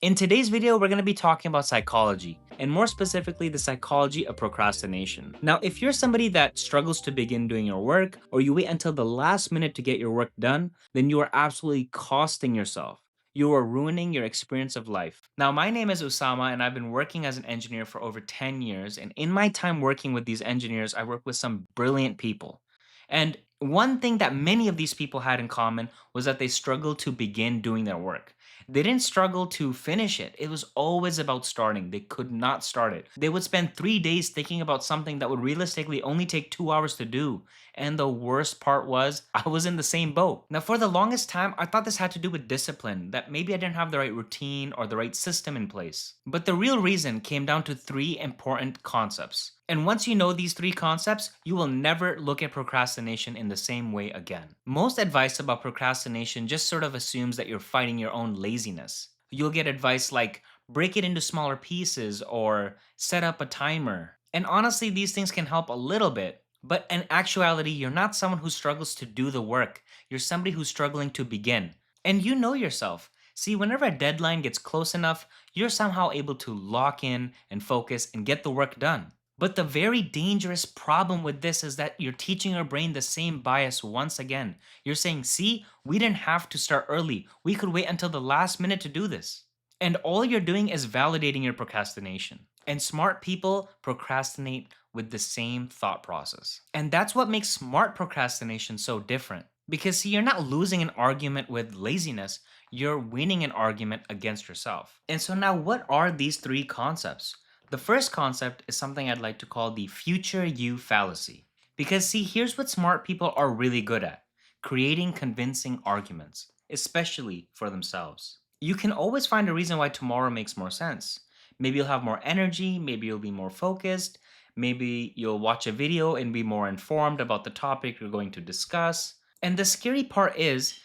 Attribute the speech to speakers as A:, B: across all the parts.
A: In today's video, we're going to be talking about psychology, and more specifically, the psychology of procrastination. Now, if you're somebody that struggles to begin doing your work, or you wait until the last minute to get your work done, then you are absolutely costing yourself. You are ruining your experience of life. Now, my name is Usama, and I've been working as an engineer for over 10 years. And in my time working with these engineers, I work with some brilliant people. And one thing that many of these people had in common was that they struggled to begin doing their work. They didn't struggle to finish it. It was always about starting. They could not start it. They would spend 3 days thinking about something that would realistically only take 2 hours to do. And the worst part was, I was in the same boat. Now, for the longest time, I thought this had to do with discipline, that maybe I didn't have the right routine or the right system in place. But the real reason came down to three important concepts. And once you know these three concepts, you will never look at procrastination in the same way again. Most advice about procrastination just sort of assumes that you're fighting your own laziness. You'll get advice like break it into smaller pieces or set up a timer. And honestly, these things can help a little bit. But in actuality, you're not someone who struggles to do the work. You're somebody who's struggling to begin. And you know yourself. See, whenever a deadline gets close enough, you're somehow able to lock in and focus and get the work done. But the very dangerous problem with this is that you're teaching your brain the same bias once again. You're saying, see, we didn't have to start early. We could wait until the last minute to do this. And all you're doing is validating your procrastination. And smart people procrastinate with the same thought process. And that's what makes smart procrastination so different. Because, see, you're not losing an argument with laziness, you're winning an argument against yourself. And so, now what are these three concepts? The first concept is something I'd like to call the future you fallacy. Because, see, here's what smart people are really good at creating convincing arguments, especially for themselves. You can always find a reason why tomorrow makes more sense. Maybe you'll have more energy, maybe you'll be more focused, maybe you'll watch a video and be more informed about the topic you're going to discuss. And the scary part is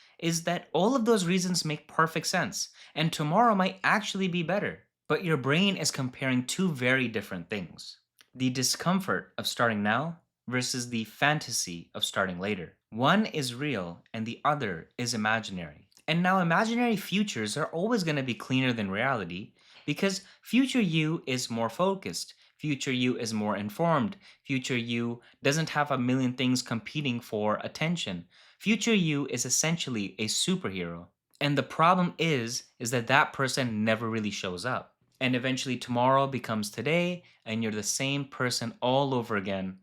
A: that all of those reasons make perfect sense, and tomorrow might actually be better. But your brain is comparing two very different things: the discomfort of starting now versus the fantasy of starting later. One is real and the other is imaginary. And now, imaginary futures are always going to be cleaner than reality because future you is more focused. Future you is more informed. Future you doesn't have a million things competing for attention. Future you is essentially a superhero. And the problem is that that person never really shows up. And eventually tomorrow becomes today and you're the same person all over again.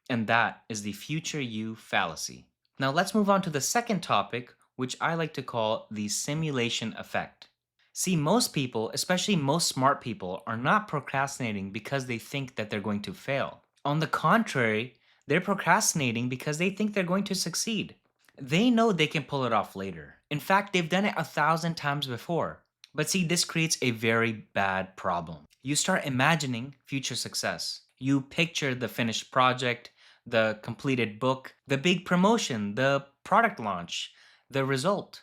A: And that is the future you fallacy. Now let's move on to the second topic, which I like to call the simulation effect. See, most people, especially most smart people, are not procrastinating because they think that they're going to fail. On the contrary, they're procrastinating because they think they're going to succeed. They know they can pull it off later. In fact, they've done it 1,000 times before. But see, this creates a very bad problem. You start imagining future success. You picture the finished project, the completed book, the big promotion, the product launch, the result.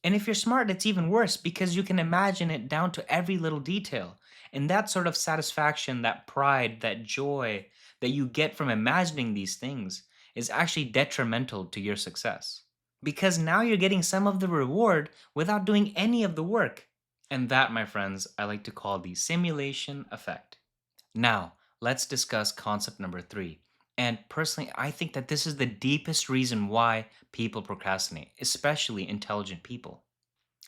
A: And if you're smart, it's even worse because you can imagine it down to every little detail. And that sort of satisfaction, that pride, that joy that you get from imagining these things is actually detrimental to your success. Because now you're getting some of the reward without doing any of the work. And that, my friends, I like to call the simulation effect. Now, let's discuss concept number three. And personally, I think that this is the deepest reason why people procrastinate, especially intelligent people.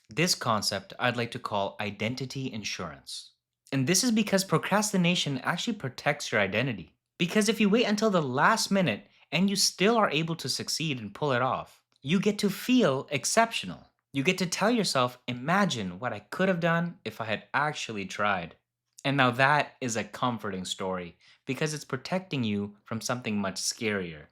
A: This concept I'd like to call identity insurance. And this is because procrastination actually protects your identity. Because if you wait until the last minute and you still are able to succeed and pull it off, you get to feel exceptional. You get to tell yourself, imagine what I could have done if I had actually tried. And now that is a comforting story because it's protecting you from something much scarier: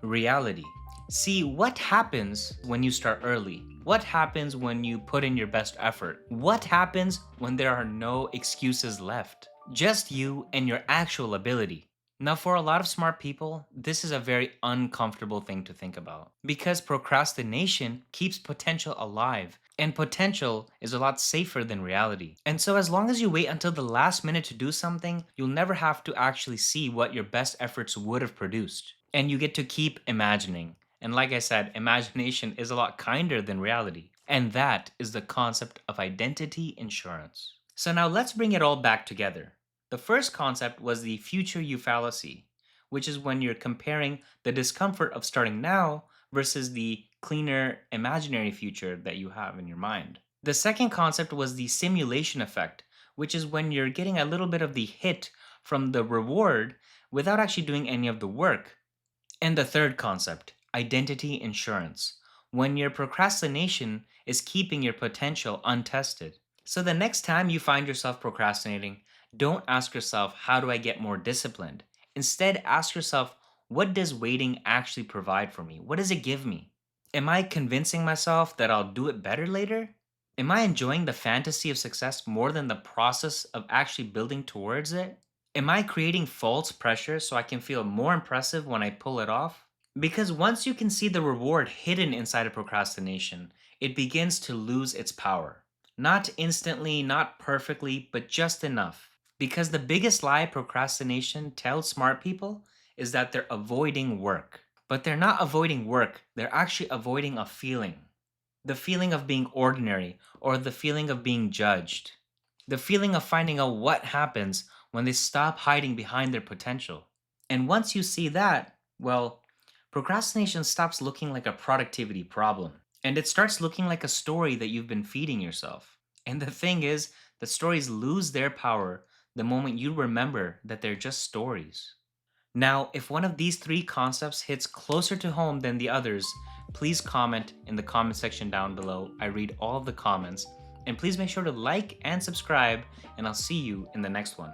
A: reality. See, what happens when you start early? What happens when you put in your best effort? What happens when there are no excuses left? Just you and your actual ability. Now, for a lot of smart people, this is a very uncomfortable thing to think about because procrastination keeps potential alive, and potential is a lot safer than reality. And so, as long as you wait until the last minute to do something, you'll never have to actually see what your best efforts would have produced. And you get to keep imagining. And like I said, imagination is a lot kinder than reality. And that is the concept of identity insurance. So now let's bring it all back together. The first concept was the future you fallacy, which is when you're comparing the discomfort of starting now versus the cleaner imaginary future that you have in your mind. The second concept was the simulation effect, which is when you're getting a little bit of the hit from the reward without actually doing any of the work. And the third concept, identity insurance, when your procrastination is keeping your potential untested. So the next time you find yourself procrastinating, don't ask yourself, how do I get more disciplined? Instead, ask yourself, what does waiting actually provide for me? What does it give me? Am I convincing myself that I'll do it better later? Am I enjoying the fantasy of success more than the process of actually building towards it? Am I creating false pressure so I can feel more impressive when I pull it off? Because once you can see the reward hidden inside of procrastination, it begins to lose its power. Not instantly, not perfectly, but just enough. Because the biggest lie procrastination tells smart people is that they're avoiding work. But they're not avoiding work, they're actually avoiding a feeling. The feeling of being ordinary or the feeling of being judged. The feeling of finding out what happens when they stop hiding behind their potential. And once you see that, well, procrastination stops looking like a productivity problem and it starts looking like a story that you've been feeding yourself. And the thing is, the stories lose their power the moment you remember that they're just stories. Now, if one of these three concepts hits closer to home than the others, please comment in the comment section down below. I read all of the comments. And please make sure to like and subscribe, and I'll see you in the next one.